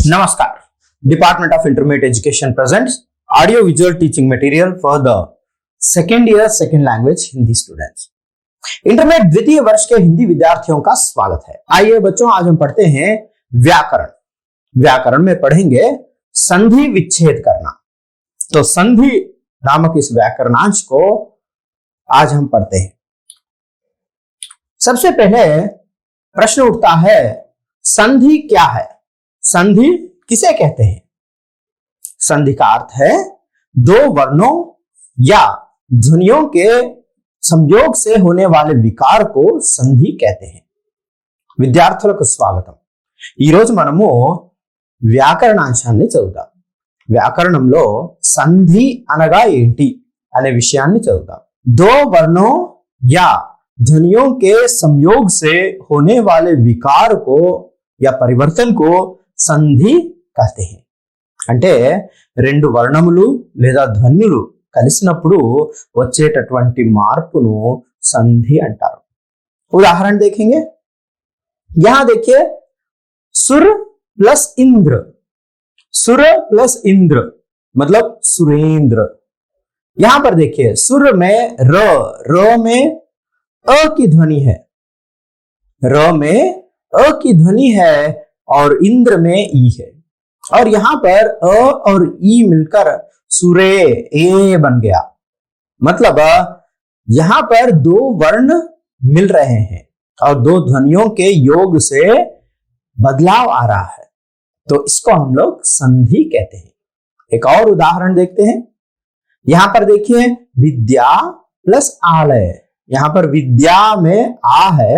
Namaskar. Department of Intermediate Education presents audio visual teaching material for the second year second language Hindi students. Intermediate द्वितीय वर्ष के हिंदी विद्यार्थियों का स्वागत है। आइए बच्चों, आज हम पढ़ते हैं व्याकरण। व्याकरण में पढ़ेंगे संधि विच्छेद करना। तो संधि नामक इस व्याकरणांश को आज हम पढ़ते हैं। सबसे पहले प्रश्न उठता है, संधि क्या है? संधि किसे कहते हैं? संधि का अर्थ है दो वर्णों या ध्वनियों के संयोग से होने वाले विकार को संधि कहते हैं। విద్యార్థులకు స్వాగతం। ఈ రోజు మనము వ్యాకరణాంశాన్ని చదువుతాం। వ్యాకరణంలో సంధి అనగా ఏంటి అనే విషయాన్ని చదువుతాం। दो वर्णों या ध्वनियों के संयोग से होने वाले विकार को या परिवर्तन को సంధి कहते हैं। అంటే రెండు వర్ణములు లేదా ధ్వనులు కలిసినప్పుడు వచ్చేటటువంటి మార్పును సంధి అంటారు। उदाहरण देखेंगे। यहां देखिए, सुर प्लस इंद्र। सुर प्लस इंद्र मतलब सुरेंद्र। यहां पर देखिए, सुर में र में अ की ध्वनि है, र में अ की ध्वनि है और इंद्र में ई है। और यहां पर अ और ई मिलकर सुरे ए बन गया। मतलब यहां पर दो वर्ण मिल रहे हैं और दो ध्वनियों के योग से बदलाव आ रहा है, तो इसको हम लोग संधि कहते हैं। एक और उदाहरण देखते हैं। यहां पर देखिए, विद्या प्लस आलय। यहां पर विद्या में आ है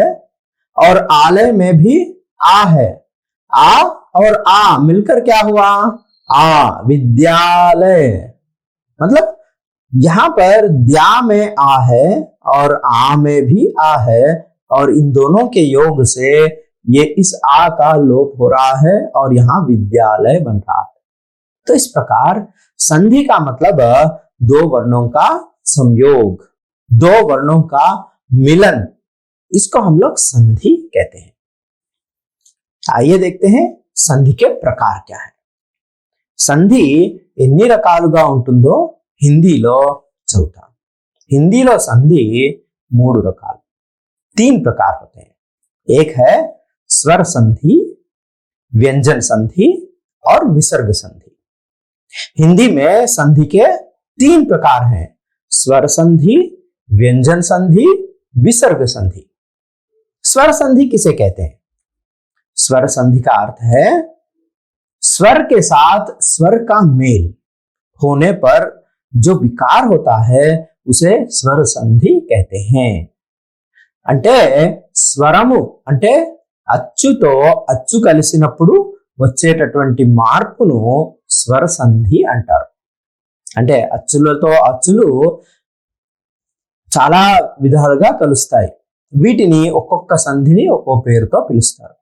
और आलय में भी आ है। आ और आ मिलकर क्या हुआ? आ विद्यालय। मतलब यहां पर द्या में आ है और आ में भी आ है और इन दोनों के योग से ये इस आ का लोप हो रहा है और यहां विद्यालय बन रहा है। तो इस प्रकार संधि का मतलब दो वर्णों का संयोग, दो वर्णों का मिलन, इसको हम लोग संधि कहते हैं। आइए देखते हैं సంధి के प्रकार क्या है। సంధి ఎన్ని రకాలుగా ఉంటుందో హిందీలో చదువుతాం। హిందీలో సంధి మూడు రకాలు, तीन प्रकार होते हैं। एक है स्वर संधि, व्यंजन संधि और विसर्ग संधि। हिंदी में संधि के तीन प्रकार हैं, स्वर संधि, व्यंजन संधि, विसर्ग संधि। स्वर संधि किसे कहते हैं? स्वर संधि का अर्थ है स्वर के साथ स्वर का मेल होने पर जो विकार होता है उसे स्वर संधि कहते हैं। అంటే స్వరము అంటే అచ్చుతో అచ్చు కలిసినప్పుడు వచ్చేటటువంటి మార్పును స్వర సంధి అంటారు। అంటే అచ్చులతో అచ్చులు చాలా విధాలుగా కలుస్తాయి, వీటిని ఒక్కొక్క సంధిని ఒక్కో పేరుతో పిలుస్తారు।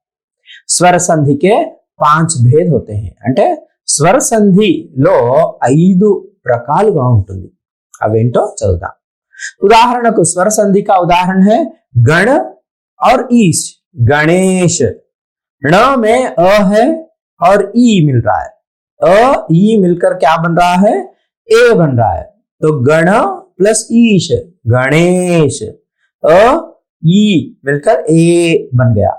స్వర సంధి के 5 भेद होते हैं। అంటే స్వర సంధిలో 5 రకాలుగా ఉంటుంది। అవేంటో చదువుదాం। उदाहरणకు स्वर संधि का उदाहरण है गण और ईश। गणेश, ण में अ है और ई मिल रहा है, अ ई मिलकर क्या बन रहा है? ए बन रहा है। तो गण प्लस ईश गणेश, अ ई मिलकर ए बन गया।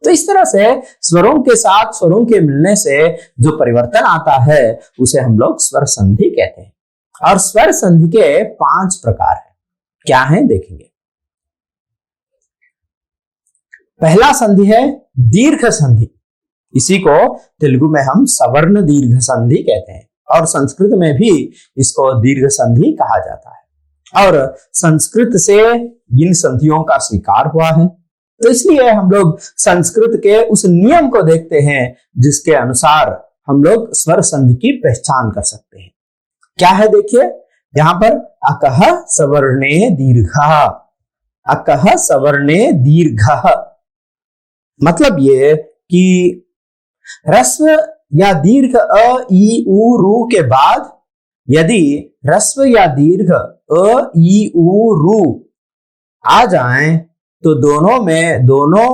तो इस तरह से स्वरों के साथ स्वरों के मिलने से जो परिवर्तन आता है उसे हम लोग स्वर संधि कहते हैं। और स्वर संधि के 5 प्रकार हैं। क्या हैं देखेंगे। पहला संधि है दीर्घ संधि। इसी को तेलुगु में हम सवर्ण दीर्घ संधि कहते हैं और संस्कृत में भी इसको दीर्घ संधि कहा जाता है। और संस्कृत से इन संधियों का स्वीकार हुआ है, तो इसलिए हम लोग संस्कृत के उस नियम को देखते हैं जिसके अनुसार हम लोग स्वर संधि की पहचान कर सकते हैं। क्या है देखिए, यहां पर अकह सवर्णे दीर्घः। अकह सवर्णे दीर्घः मतलब ये कि ह्रस्व या दीर्घ अ ई उ रू के बाद यदि ह्रस्व या दीर्घ अ ई उ रू आ जाएं तो दोनों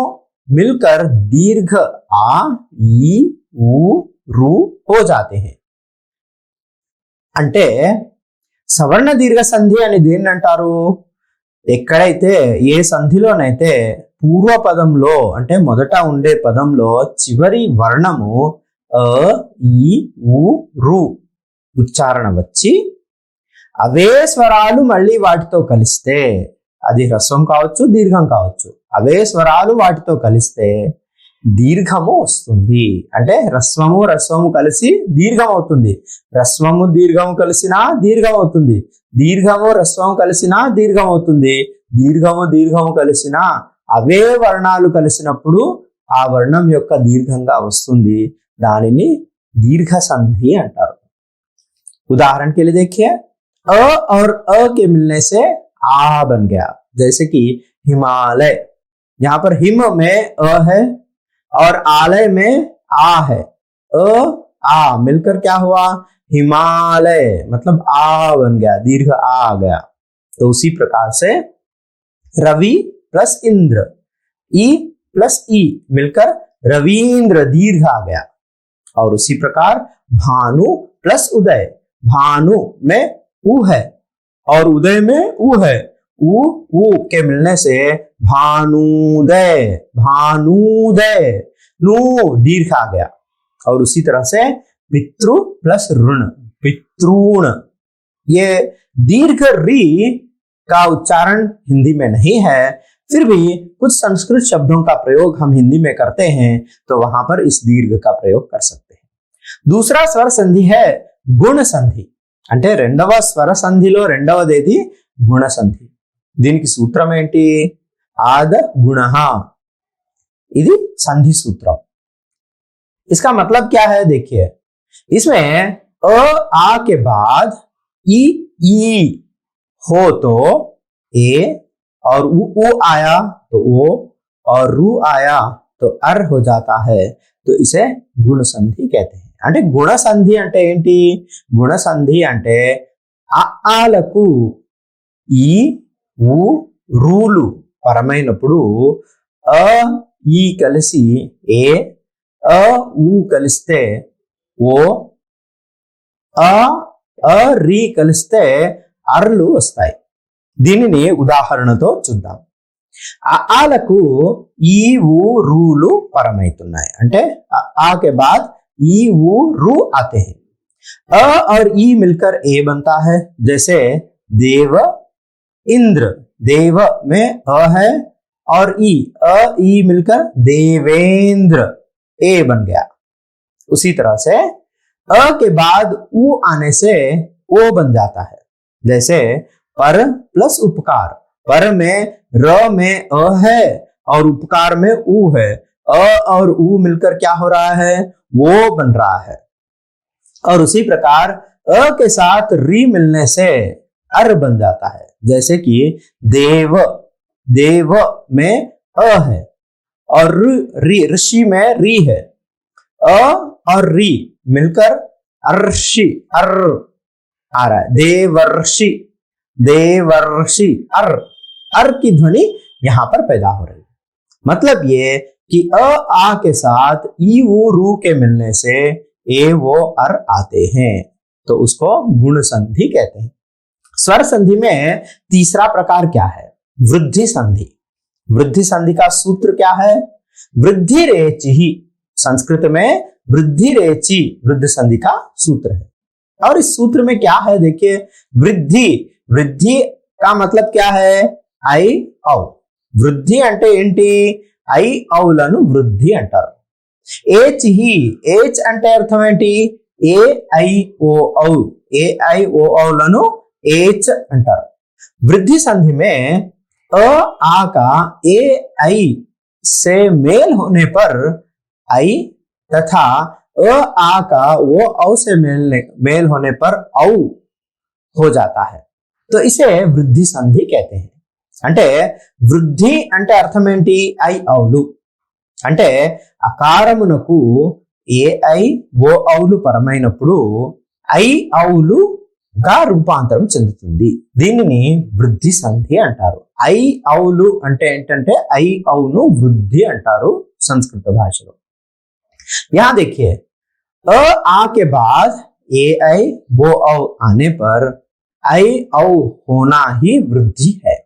मिलकर दीर्घ आ ई ఊ రు हो जाते हैं. అంటే సవర్ణ దీర్ఘ సంధి అని దేన్ని అంటారు? ఎక్కడైతే ఏ సంధిలోనైతే పూర్వ పదంలో అంటే మొదట ఉండే పదంలో చివరి వర్ణము అ ఈ ఉ రు ఉచ్చారణ వచ్చి అవే స్వరాలు మళ్ళీ వాటితో కలిస్తే, అది హ్రస్వం కావచ్చు దీర్ఘం కావచ్చు, అవే స్వరాలు వాటితో కలిస్తే దీర్ఘము వస్తుంది. అంటే రస్వము రస్వము కలిసి దీర్ఘం అవుతుంది, రస్వము దీర్ఘము కలిసినా దీర్ఘం అవుతుంది, దీర్ఘము రస్వము కలిసినా దీర్ఘం అవుతుంది, దీర్ఘము దీర్ఘము కలిసినా అవే వర్ణాలు కలిసినప్పుడు ఆ వర్ణం యొక్క దీర్ఘంగా వస్తుంది. దానిని దీర్ఘ సంధి అంటారు. उदाहरण के लिए देखिए, अ और अ के मिलने से आ बन गया. जैसे कि हिमालय, यहाँ पर हिम में अ है और आलय में आ है. अ आ मिलकर क्या हुआ? हिमालय, मतलब आ बन गया, दीर्घ आ गया. तो उसी प्रकार से रवि प्लस इंद्र, ई प्लस ई मिलकर रवींद्र, दीर्घ आ गया. और उसी प्रकार भानु प्लस उदय, भानु में उ है और उदय में उ है, उ के मिलने से भानुदय, भानुदय, नु दीर्घ आ गया. और उसी तरह से पितृ प्लस ऋण, पितृण. ये दीर्घ री का उच्चारण हिंदी में नहीं है, फिर भी कुछ संस्कृत शब्दों का प्रयोग हम हिंदी में करते हैं, तो वहां पर इस दीर्घ का प्रयोग कर सकते हैं. दूसरा स्वर संधि है गुण संधि. అంటే రెండవ స్వర సంధిలో రెండవదేది గుణ సంధి. దీనికి సూత్రం ఏంటి? ఆద గుణః, ఇది సంధి सूत्रम. इसका मतलब क्या है? देखिए, इसमें अ आ के बाद ई हो तो ए, और उ आया तो ओ, और रू आया तो अर हो जाता है. तो इसे गुण संधि कहते हैं. అంటే గుణ సంధి అంటే ఏంటి? గుణ సంధి అంటే ఆలకు ఈ ఉ రూలు పరమైనప్పుడు అ ఈ కలిసి ఏ, అ ఉ కలిస్తే ఓ, అ రి కలిస్తే అర్లు వస్తాయి. దీనిని ఉదాహరణతో చూద్దాం. ఆలకు ఈ ఉ రూలు పరమైతున్నాయి. అంటే ఆ के बाद ई ऊ रू आते हैं. अ और ई मिलकर ए बनता है. जैसे देव इंद्र, देव में अ है और अ ई मिलकर देवेंद्र, ए बन गया. उसी तरह से अ के बाद उ आने से ओ बन जाता है. जैसे पर प्लस उपकार, पर में र में अ है और उपकार में उ है, अ और उ मिलकर क्या हो रहा है? वो बन रहा है. और उसी प्रकार अ के साथ री मिलने से अर बन जाता है. जैसे कि देव, देव में अ है और री, ऋषि में री है, अ और री मिलकर अर्षि, अर आ रहा है. देवर्षि, देवर्षि, अर की ध्वनि यहां पर पैदा हो रही है. मतलब ये कि अ आ के साथ ई वो रू के मिलने से ए वो अर आते हैं, तो उसको गुण संधि कहते हैं. स्वर संधि में तीसरा प्रकार क्या है? वृद्धि संधि. वृद्धि संधि का सूत्र क्या है? वृद्धि रेचि ही. संस्कृत में वृद्धि रेचि वृद्धि संधि का सूत्र है. और इस सूत्र में क्या है? देखिए, वृद्धि, वृद्धि का मतलब क्या है? आई औ. वृद्धि అంటే ఏంటి? ఐ ఔలను వృద్ధి అంటారు. ఏచ్ హి, ఏచ్ అంటే అర్థం ఏంటి? ఏ ఐ ఓ ఔ, ఏ ఐ ఓ ఔలను ఏచ్ అంటారు. वृद्धि संधि में अ आ का ए आई से मेल होने पर आई तथा अ आ का वो औ से मेल होने पर औ हो जाता है. तो इसे वृद्धि संधि कहते हैं. అంటే వృద్ధి అంటే అర్థం ఏంటి? ఐ ఔలు. అంటే అకారమునకు ఏ ఐ ఓ ఔలు పరమైనప్పుడు ఐ ఔలుగా రూపాంతరం చెందుతుంది. దీనిని వృద్ధి సంధి అంటారు. ఐ ఔలు అంటే ఏంటంటే ఐ ఔను వృద్ధి అంటారు సంస్కృత భాషలో. यहां देखिए, अ आ के बाद ए ऐ वो औ आने पर ऐ औ होना ही वृद्धि है।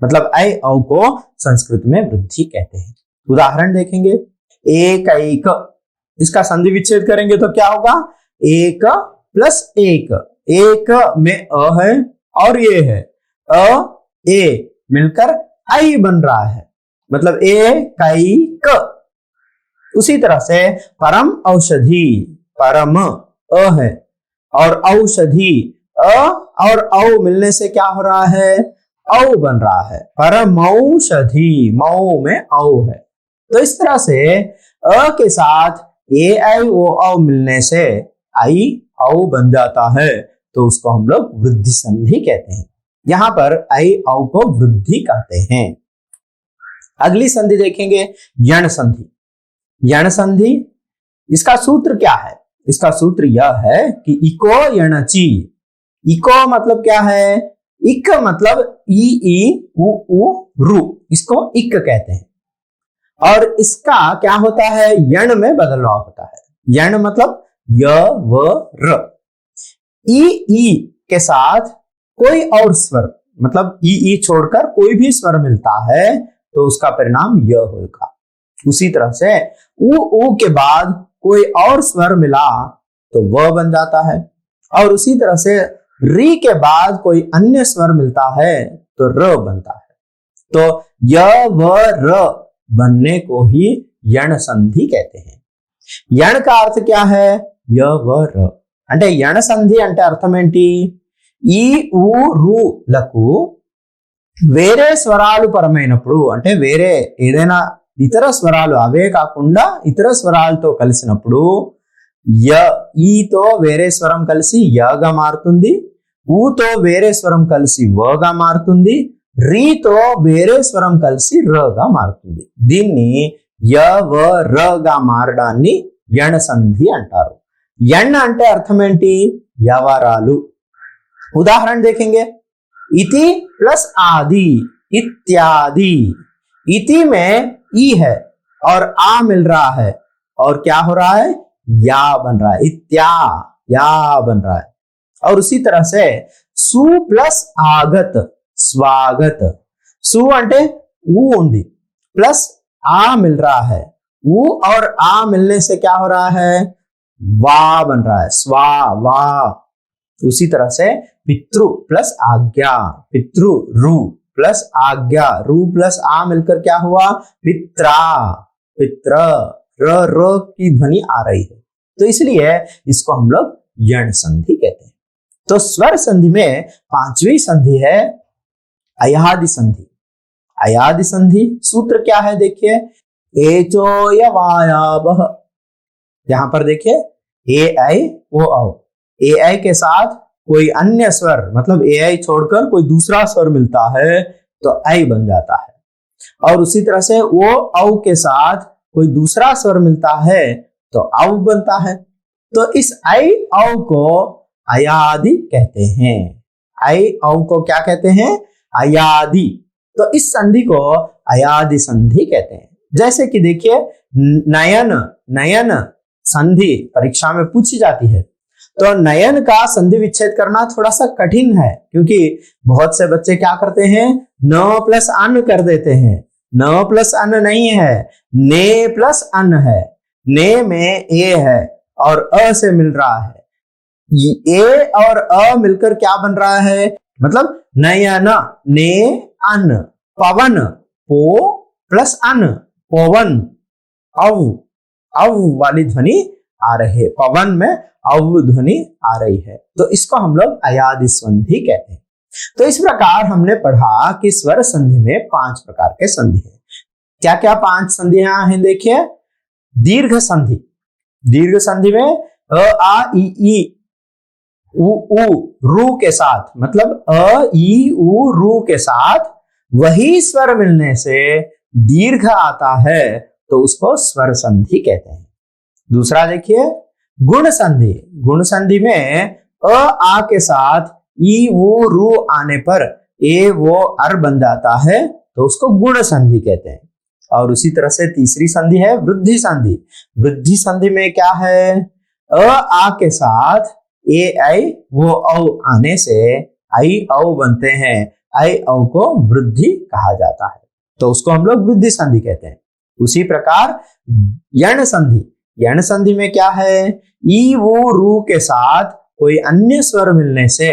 मतलब ऐ औ को संस्कृत में वृद्धि कहते हैं। उदाहरण देखेंगे, एक ऐक, इसका संधि विच्छेद करेंगे तो क्या होगा, एक प्लस एक, एक में अ है और ये है, अ ए मिलकर ऐ बन रहा है, मतलब ए कई क। उसी तरह से परम औषधि, परम अ है और औषधि अ और औ मिलने से क्या हो रहा है, औ बन रहा है, परमौषधि, मऊ में औ है। तो इस तरह से अ के साथ ए ऐ ओ औ मिलने से आई औ बन जाता है, तो उसको हम लोग वृद्धि संधि कहते हैं। यहां पर आई औ को वृद्धि कहते हैं। अगली संधि देखेंगे, यण संधि। यण संधि, इसका सूत्र क्या है, इसका सूत्र यह है कि इको यणचि। इको मतलब क्या है, इक मतलब ई उ रु, इसको इक कहते हैं। और इसका क्या होता है, यण में बदलाव होता है। यण मतलब य व र। ई के साथ कोई और स्वर, मतलब ई छोड़कर कोई भी स्वर मिलता है तो उसका परिणाम य होगा। उसी तरह से उ के बाद कोई और स्वर मिला तो व बन जाता है, और उसी तरह से री के बाद कोई अन्य स्वर मिलता है तो र बनता है। तो य व र बनने को ही यण संधि कहते हैं। यण का अर्थ क्या है, य व र అంటే యణ సంధి అంటే అర్థం ఏంటి, ఈ ఊ రు లకు వేరే స్వరాలు పరమైనప్పుడు, అంటే వేరే ఏదైనా ఇతర స్వరాలు అవే కాకుండా ఇతర స్వరాలతో కలిసినప్పుడు య ఈతో వేరే స్వరం కలిసి యగా మారుతుంది, ఊతో వేరే స్వరం కలిసి వగా మారుతుంది, రీతో వేరే స్వరం కలిసి రగా మారుతుంది. దీన్ని య వ రగా మారడాన్ని యణ సంధి అంటారు. యణ అంటే అర్థం ఏంటి, యవరాలు. उदाहरण देखेंगे, इति प्लस आदि, इत्यादि। इति में ई है और आ मिल रहा है और क्या हो रहा है, या बन रहा है, इत्या, या बन रहा है। और उसी तरह से सु प्लस आगत, स्वागत। सु అంటే ऊ ఉంది प्लस आ मिल रहा है, ऊ और आ मिलने से क्या हो रहा है, वा बन रहा है, स्वा, वा। उसी तरह से पितृ प्लस आज्ञा, पितृ रु प्लस आज्ञा, रु प्लस आ मिलकर क्या हुआ, पित्रा, पित्र, र र की ध्वनि आ रही है, तो इसलिए इसको हम लोग यण संधि कहते हैं। तो स्वर संधि में पांचवी संधि है अयादि संधि। अयादि संधि सूत्र क्या है, देखिए, एचो यवायावः। यहां पर देखिए ए ऐ ओ औ, ए ऐ के साथ कोई अन्य स्वर, मतलब ए ऐ छोड़कर कोई दूसरा स्वर मिलता है तो ऐ बन जाता है, और उसी तरह से ओ औ के साथ कोई दूसरा स्वर मिलता है तो औ बनता है। तो इस ऐ औ को अयादि कहते हैं। ऐ औ को क्या कहते हैं, अयादि। तो इस संधि को अयादि संधि कहते हैं। जैसे कि देखिए, नयन, नयन संधि परीक्षा में पूछी जाती है, तो नयन का संधि विच्छेद करना थोड़ा सा कठिन है, क्योंकि बहुत से बच्चे क्या करते हैं, न प्लस अन कर देते हैं। न प्लस अन नहीं है, ने प्लस अन है। ने में ए है और अ से मिल रहा है, ए और अ मिलकर क्या बन रहा है, मतलब नयन, ने अन, पवन, पो प्लस अन, पवन, अव, अव वाली ध्वनि आ रही है, पवन में अव ध्वनि आ रही है, तो इसको हम लोग अयादि संधि कहते हैं। तो इस प्रकार हमने पढ़ा कि स्वर संधि में 5 प्रकार के संधि हैं। क्या क्या 5 संधियां हैं, देखिए, दीर्घ संधि। दीर्घ संधि में अ आ ई उ रु के साथ, मतलब अ ई उ रु के साथ वही स्वर मिलने से दीर्घ आता है तो उसको स्वर संधि कहते हैं। दूसरा देखिए, गुण संधि। गुण संधि में अ आ के साथ ई उ रु आने पर ए वो अर बन जाता है तो उसको गुण संधि कहते हैं। और उसी तरह से तीसरी संधि है वृद्धि संधि। वृद्धि संधि में क्या है, अ आ के साथ ए ऐ वो औ आने से आई औ बनते हैं, आई औ को वृद्धि कहा जाता है, तो उसको हम लोग वृद्धि संधि कहते हैं। उसी प्रकार यण संधि, यण संधि में क्या है, ई वो रू के साथ कोई अन्य स्वर मिलने से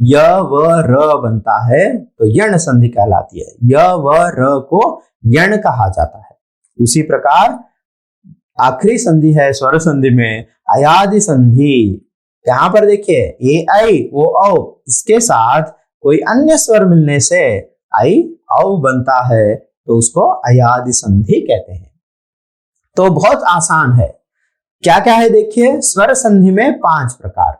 य व र बनता है, तो यण संधि कहलाती है। य व र को यण कहा जाता है। उसी प्रकार आखिरी संधि है स्वर संधि में अयादि संधि। यहां पर देखिए ए आई ओ औ, इसके साथ कोई अन्य स्वर मिलने से आई औ बनता है, तो उसको अयादि संधि कहते हैं। तो बहुत आसान है। क्या क्या है देखिए, स्वर संधि में 5 प्रकार,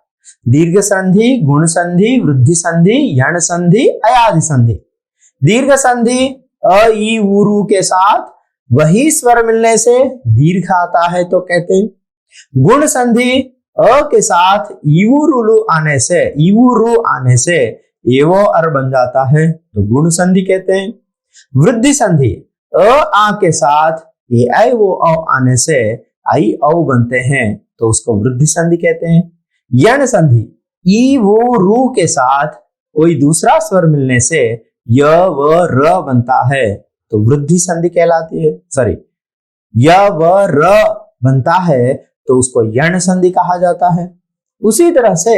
दीर्घ संधि, गुण संधि, वृद्धि संधि, यण संधि, अयादि संधि। दीर्घ संधि अ ई उ रू के साथ वही स्वर मिलने से दीर्घ आता है तो कहते हैं। गुण संधि अ के साथ ईवु रुलु आने से, ईवु रू आने से एवो अर बन जाता है, तो गुण संधि कहते हैं। वृद्धि संधि अ आ के साथ ए आई वो औ आने से आई औ बनते हैं, तो उसको वृद्धि संधि कहते हैं। यण संधि ई वो रू के साथ कोई दूसरा स्वर मिलने से य व र बनता है, तो वृद्धि संधि कहलाती है। सॉरी, य व र बनता है तो उसको यण संधि कहा जाता है। उसी तरह से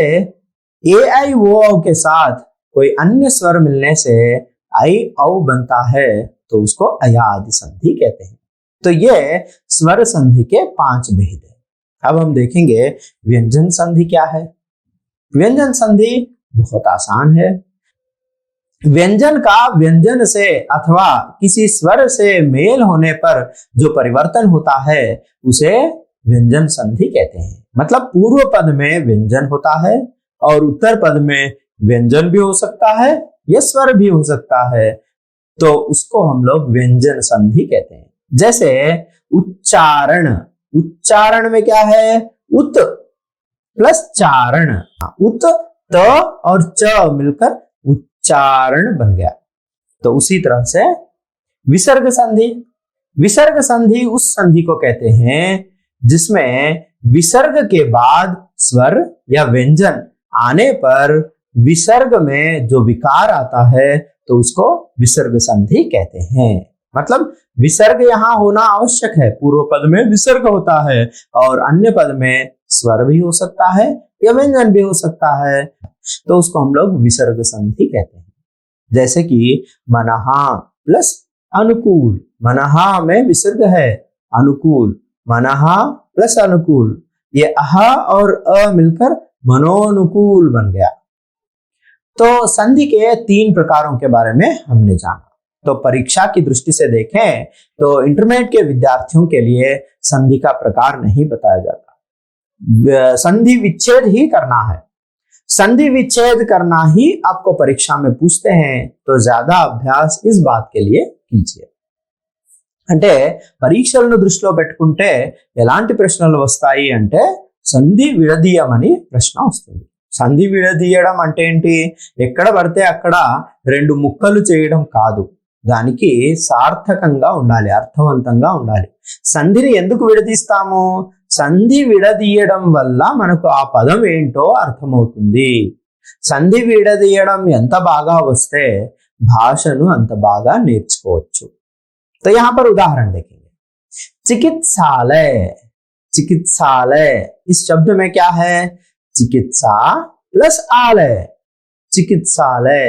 ए आई वो औ के साथ कोई अन्य स्वर मिलने से आई औ बनता है, तो उसको अयादि संधि कहते हैं। तो ये स्वर संधि के 5 भेद है। अब हम देखेंगे व्यंजन संधि क्या है। व्यंजन संधि बहुत आसान है। व्यंजन का व्यंजन से अथवा किसी स्वर से मेल होने पर जो परिवर्तन होता है उसे व्यंजन संधि कहते हैं। मतलब पूर्व पद में व्यंजन होता है और उत्तर पद में व्यंजन भी हो सकता है या स्वर भी हो सकता है, तो उसको हम लोग व्यंजन संधि कहते हैं। जैसे उच्चारण, उच्चारण में क्या है, उत प्लस चारण, उत त और च मिलकर उच्चारण बन गया। तो उसी तरह से विसर्ग संधि, विसर्ग संधि उस संधि को कहते हैं जिसमें विसर्ग के बाद स्वर या व्यंजन आने पर विसर्ग में जो विकार आता है तो उसको विसर्ग संधि कहते हैं। मतलब विसर्ग यहां होना आवश्यक है। पूर्व पद में विसर्ग होता है और अन्य पद में स्वर भी हो सकता है या व्यंजन भी हो सकता है, तो उसको हम लोग विसर्ग संधि कहते हैं। जैसे कि मनहा प्लस अनुकूल, मनहा में विसर्ग है, अनुकूल, मनहा प्लस अनुकूल, ये अह और अ मिलकर मनोनुकूल बन गया। तो संधि के 3 प्रकारों के बारे में हमने जाना। तो परीक्षा की दृष्टि से देखें तो इंटरमीडिएट के विद्यार्थियों के लिए संधि का प्रकार नहीं बताया जाता, संधि विच्छेद ही करना है। संधि विच्छेद करना ही आपको परीक्षा में पूछते हैं, तो ज्यादा अभ्यास इस बात के लिए कीजिए। అంటే పరీక్షలను దృష్టిలో పెట్టుకుంటే ఎలాంటి ప్రశ్నలు వస్తాయి అంటే సంధి విడదీయమని ప్రశ్న వస్తుంది. సంధి విడదీయడం అంటే ఏంటి, ఎక్కడ పడితే అక్కడ 2 ముక్కలు చేయడం కాదు, దానికి సార్థకంగా ఉండాలి, అర్థవంతంగా ఉండాలి. సంధిని ఎందుకు విడదీస్తాము, సంధి విడదీయడం వల్ల మనకు ఆ పదం ఏంటో అర్థమవుతుంది. సంధి విడదీయడం ఎంత బాగా వస్తే భాషను అంత బాగా నేర్చుకోవచ్చు. तो यहां पर उदाहरण देखेंगे। चिकित्सालय, चिकित्सालय इस शब्द में क्या है, चिकित्सा प्लस आलय, चिकित्सालय।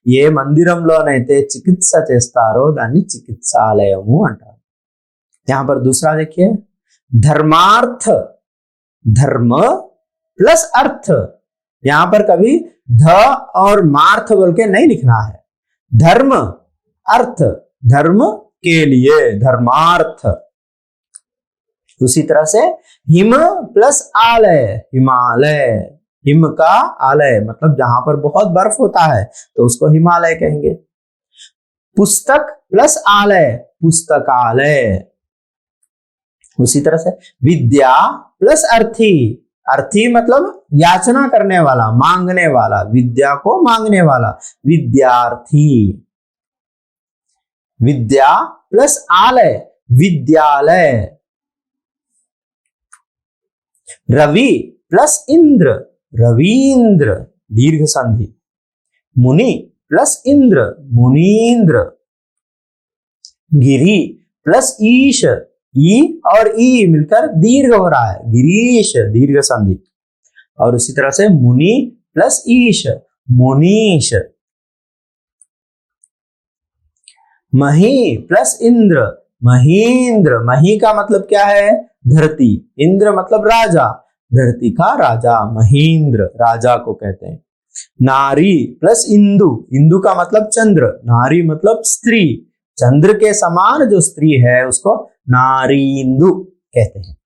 ఏ మందిరంలోనైతే చికిత్స చేస్తారో దాన్ని చికిత్సాలయము అంటారు. यहां पर दूसरा देखिए, धर्मार्थ, धर्म प्लस अर्थ। यहां पर कभी ध और मार्थ बोल के नहीं लिखना है, धर्म अर्थ, धर्म के लिए धर्मार्थ। उसी तरह से हिम प्लस आलय, हिमालय, हिम का आलय मतलब जहां पर बहुत बर्फ होता है तो उसको हिमालय कहेंगे। पुस्तक प्लस आलय, पुस्तकालय। उसी तरह से विद्या प्लस अर्थी, अर्थी मतलब याचना करने वाला, मांगने वाला, विद्या को मांगने वाला, विद्यार्थी। विद्या प्लस आलय विद्यालय। रवि प्लस इंद्र, रवींद्र, दीर्घ संधि। मुनि प्लस इंद्र, मुनींद्र। गिरी प्लस ईश, ई और ई मिलकर दीर्घ हो रहा है, गिरीश, दीर्घ संधि। और उसी तरह से मुनि प्लस ईश, मुनीश। मही प्लस इंद्र, महींद्र। मही का मतलब क्या है? धरती। इंद्र मतलब राजा, धरती का राजा, महींद्र, राजा को कहते हैं। नारी प्लस इंदु, इंदु का मतलब चंद्र, नारी मतलब स्त्री। चंद्र के समान जो स्त्री है उसको नारींदु कहते हैं।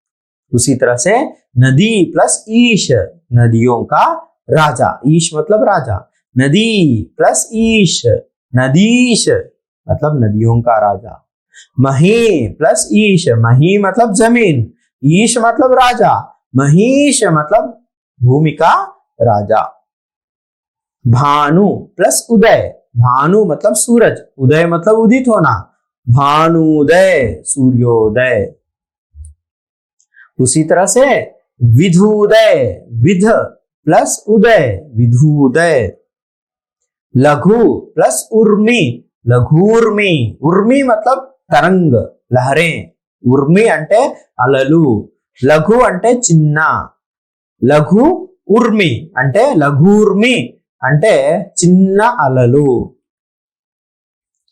उसी तरह से नदी प्लस ईश, नदियों का राजा, ईश मतलब राजा। नदी प्लस ईश, नदीश मतलब नदियों का राजा। मही प्लस ईश, मही मतलब जमीन, ईश मतलब राजा, महीश मतलब भूमि का राजा। भानु प्लस उदय, भानु मतलब सूरज, उदय मतलब उदित होना, भानुदय, सूर्योदय। उसी तरह से विधुदय, विध प्लस उदय, विधुदय। लघु प्लस उर्मी, लघुर्मी, उर्मी मतलब तरंग, लहरें। उर्मी అంటే అలలు, లఘు అంటే చిన్న, లఘు ఉర్మి అంటే లఘుర్మి అంటే చిన్న అలలు।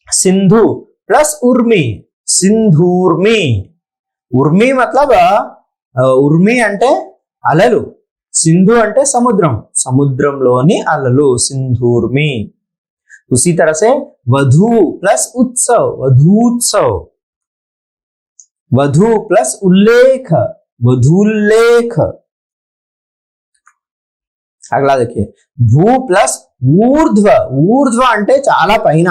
సింధు ప్లస్ ఉర్మి, సింధూర్మి। ఉర్మి मतलब ఉర్మి అంటే అలలు, సింధు అంటే సముద్రం, సముద్రంలోని అలలు, సింధూర్మి। उसी तरह से वधु प्लस उत्सव, वधूत्सव। वधु प्लस उल्लेख, वधुल्लेख। अगला देखिए भू प्लस ऊर्ध्व, ऊर्ध्व అంటే చాలా పైన,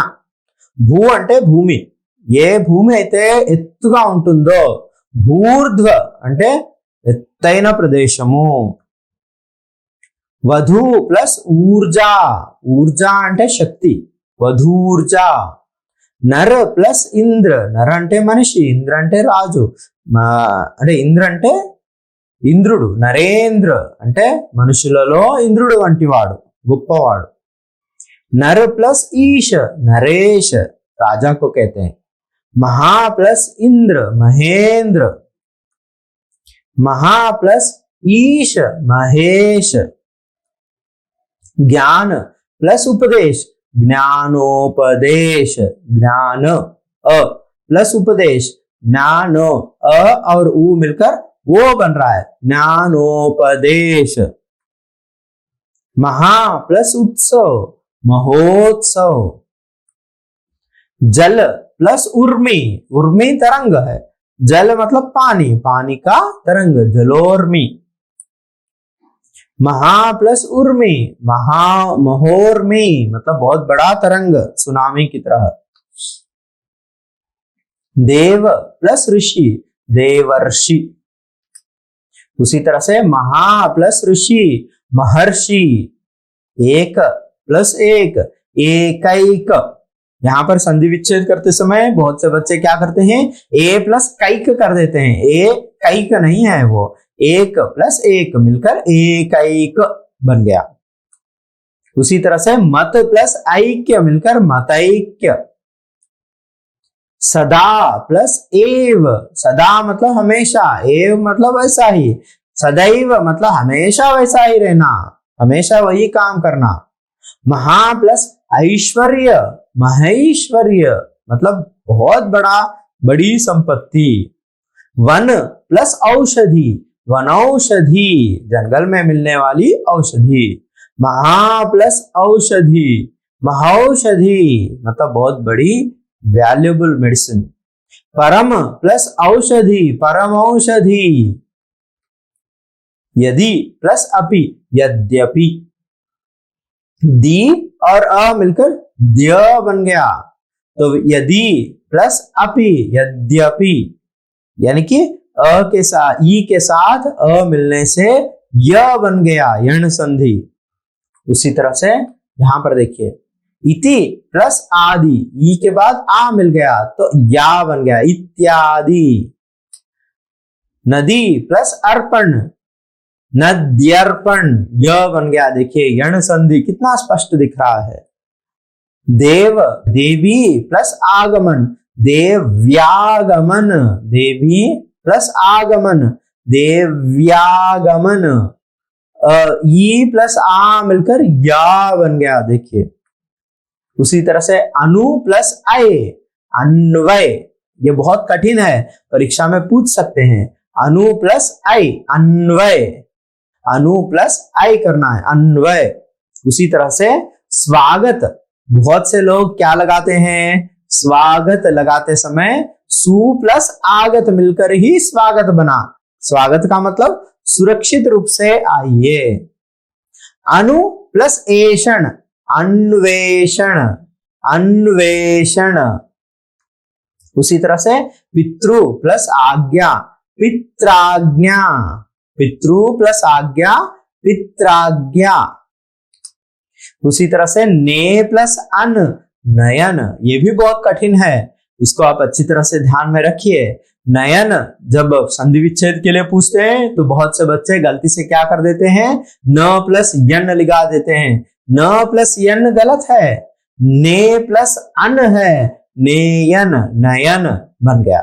భూ అంటే భూమి, ఏ భూమి అయితే ఎత్తుగా ఉంటుందో, భూర్ధ్వ అంటే ఎత్తైన ప్రదేశము। వధు ప్లస్ ఊర్జా, ఊర్జా అంటే శక్తి, వధూర్జా। నర ప్లస్ ఇంద్ర, నర అంటే మనిషి, ఇంద్ర అంటే రాజు, అంటే ఇంద్ర అంటే ఇంద్రుడు, నరేంద్ర అంటే మనుషులలో ఇంద్రుడు వంటి వాడు, గొప్పవాడు। नर प्लस ईश, नरेश, राजा को कहते हैं। महा प्लस इंद्र, महेंद्र। महा प्लस ईश, महेश। ज्ञान प्लस उपदेश, ज्ञानोपदेश, ज्ञान। अ प्लस उपदेश, ज्ञान, अ और उ मिलकर वो बन रहा है, ज्ञानोपदेश। महा प्लस उत्सव, महोत्सव। जल प्लस उर्मी, उर्मी तरंग है, जल मतलब पानी, पानी का तरंग, जलोर्मी। महा प्लस उर्मी, महा महोर्मी मतलब बहुत बड़ा तरंग, सुनामी की तरह। देव प्लस ऋषि, देवर्षि। उसी तरह से महा प्लस ऋषि, महर्षि। एक प्लस एक, एकैक। यहां पर संधि विच्छेद करते समय बहुत से बच्चे क्या करते हैं, ए प्लस कैक कर देते हैं, ए कैक नहीं है वो, एक प्लस एक मिलकर एकैक बन गया। उसी तरह से मत प्लस ऐक्य मिलकर मतैक्य। सदा प्लस एव, सदा मतलब हमेशा, एव मतलब वैसा ही, सदैव मतलब हमेशा वैसा ही रहना, हमेशा वही काम करना। महा प्लस ऐश्वर्य, महेश्वर्य मतलब बहुत बड़ा, बड़ी संपत्ति। वन प्लस औषधि, वनौषधि जंगल में मिलने वाली औषधि। महा प्लस औषधि, महौषधि मतलब बहुत बड़ी वैल्यूएबल मेडिसिन। परम प्लस औषधि, परम औषधि। यदि प्लस अपि, यद्यपि। दी और अ मिलकर द्य बन गया, तो यदि प्लस अपि, यद्यपि, यानी कि अ के साथ, ई के साथ अ मिलने से य बन गया, यण संधि। उसी तरह से यहां पर देखिए इति प्लस आदि, ई के बाद आ मिल गया तो या बन गया, इत्यादि। नदी प्लस अर्पण, नद्यर्पण, य बन गया। देखिए यण संधि कितना स्पष्ट दिख रहा है। देव, देवी प्लस आगमन, देव्यागमन, देवी प्लस आगमन, देव्यागमन। ई प्लस आ मिलकर या बन गया। देखिए उसी तरह से अनु प्लस अय, अन्वय, ये बहुत कठिन है, परीक्षा में पूछ सकते हैं। अनु प्लस अय, अन्वय, अनु प्लस अय करना है, अन्वय। उसी तरह से स्वागत, बहुत से लोग क्या लगाते हैं, स्वागत लगाते समय सु प्लस आगत मिलकर ही स्वागत बना। स्वागत का मतलब सुरक्षित रूप से आइए। अनु प्लस एषण, अन्वेषण, अन्वेषण। उसी तरह से पितृ प्लस आज्ञा, पित्राज्ञा, पितृ प्लस आज्ञा, पित्राज्ञा। उसी तरह से ने प्लस अन, नयन, ये भी बहुत कठिन है, इसको आप अच्छी तरह से ध्यान में रखिए। नयन जब संधि विच्छेद के लिए पूछते हैं तो बहुत से बच्चे गलती से क्या कर देते हैं, न प्लस यन लगा देते हैं। न प्लस यन गलत है, ने प्लस अन है, नेयन, नयन बन गया।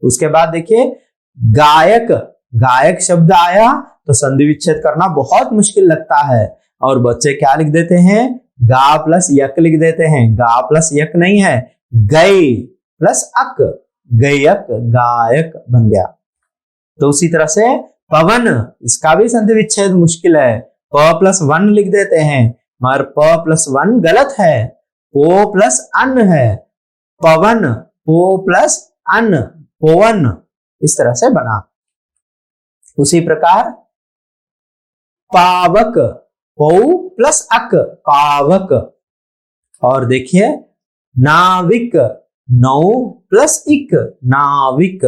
उसके बाद देखिए गायक, गायक शब्द आया तो संधि विच्छेद करना बहुत मुश्किल लगता है और बच्चे क्या लिख देते हैं, गा प्लस यक लिख देते हैं। गा प्लस यक नहीं है, गय प्लस अक, गयक, गायक बन गया। तो उसी तरह से पवन, इसका भी संधि विच्छेद मुश्किल है, प प्लस वन लिख देते हैं, मगर प प्लस वन गलत है, पो प्लस अन है, पवन, पो प्लस अन, पवन, इस तरह से बना। उसी प्रकार पावक, पौ प्लस अक, पावक। और देखिए नाविक, नौ प्लस इक, नाविक।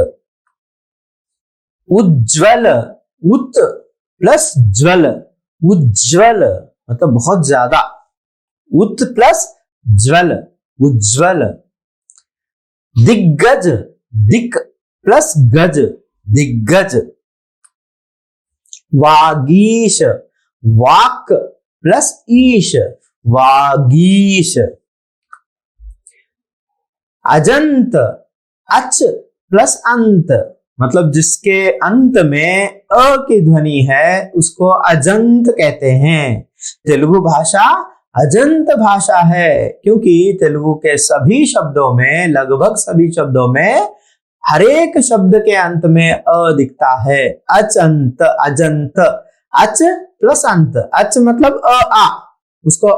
उज्ज्वल, उत प्लस ज्वल, उज्ज्वल, मतलब बहुत ज्यादा, उत प्लस ज्वल, उज्ज्वल। दिग्गज, दिक प्लस गज, दिग्गज। वागीश, वाक प्लस ईश, वागीश। अजंत, अच प्लस अंत, मतलब जिसके अंत में अ की ध्वनि है उसको अजंत कहते हैं। तेलुगु भाषा अजंत भाषा है क्योंकि तेलुगु के सभी शब्दों में, लगभग सभी शब्दों में हर एक शब्द के अंत में अ दिखता है। अचंत, अजंत, अच प्लस अंत, अच मतलब अ आ, उसको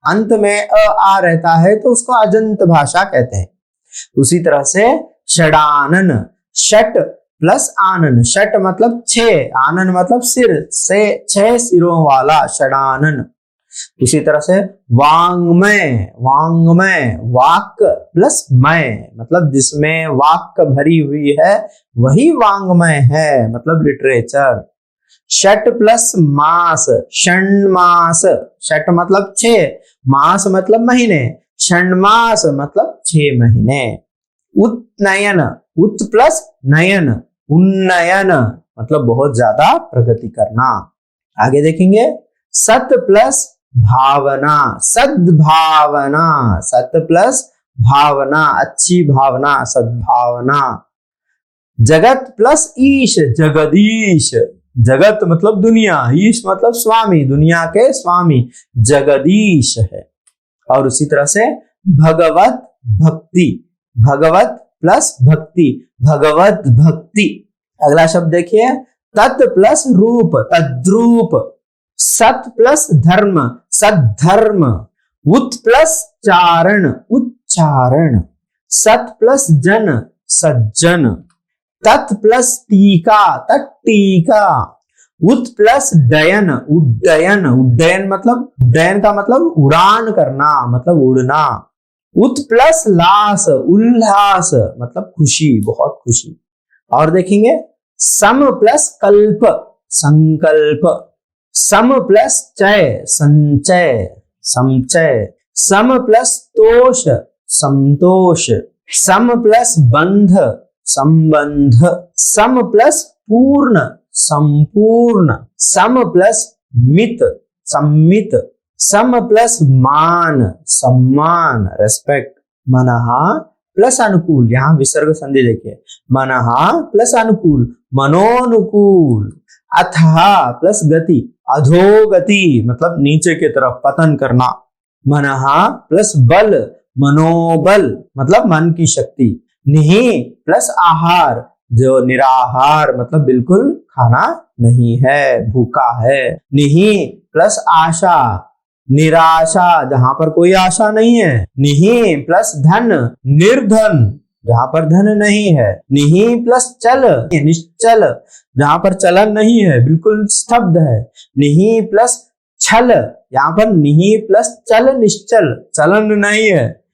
अंत में अ आ रहता है तो उसको अजंत भाषा कहते हैं। उसी तरह से षडानन, षट प्लस आनन, षट मतलब छह, आनन मतलब सिर, से छह सिरों वाला षडानन। उसी तरह से वांग्मय, वांग्मय, वाक प्लस मय, मतलब जिसमें वाक भरी हुई है वही वांग्मय है, मतलब लिटरेचर। षट प्लस मास, षण्मास, षट मतलब छह, मास मतलब महीने, षण्मास मतलब 6 महीने। उत्नयन, उत प्लस नयन, उन्नयन, मतलब बहुत ज्यादा प्रगति करना। आगे देखेंगे सत प्लस भावना, सद्भावना, सत प्लस भावना, अच्छी भावना, सद्भावना। जगत प्लस ईश, जगदीश, जगत मतलब दुनिया, ईश मतलब स्वामी, दुनिया के स्वामी, जगदीश है। और उसी तरह से भगवत भक्ति, भगवत प्लस भक्ति, भगवत भक्ति। अगला शब्द देखिए तत् प्लस रूप, तद्रूप। सत प्लस धर्म, सद्धर्म। उत प्लस चारण, उच्चारण। सत प्लस जन, सज्जन। तत् प्लस टीका, तट्टीका। उत प्लस डयन, उड्डयन, उड्डयन मतलब, उड्डयन का मतलब उड़ान करना, मतलब उड़ना। उत प्लस लास, उल्लास, मतलब खुशी, बहुत खुशी। और देखेंगे सम प्लस कल्प, संकल्प। सम प्लस चय, संचय, समचय। सम प्लस तोष संतोष, सम प्लस बंध संबंध, सम प्लस पूर्ण संपूर्ण, सम प्लस मित सम्मित, सम प्लस मान सम्मान रेस्पेक्ट, मनहा प्लस अनुकूल, यहां विसर्ग संधि देखिए, मनहा प्लस अनुकूल मनोनुकूल, अथहा प्लस गति अधोगति मतलब नीचे की तरफ पतन करना, मनहा प्लस बल मनोबल मतलब मन की शक्ति, निहि प्लस आहार जो निराहार मतलब बिल्कुल खाना नहीं है, भूखा है, निहि प्लस आशा निराशा जहां पर कोई आशा नहीं है, निहि प्लस धन निर्धन जहां पर धन नहीं है, निहि प्लस चल निश्चल जहां पर चलन नहीं है बिल्कुल स्तब्ध है, निहि प्लस छल यहाँ पर निहि प्लस चल निश्चल चलन नहीं है,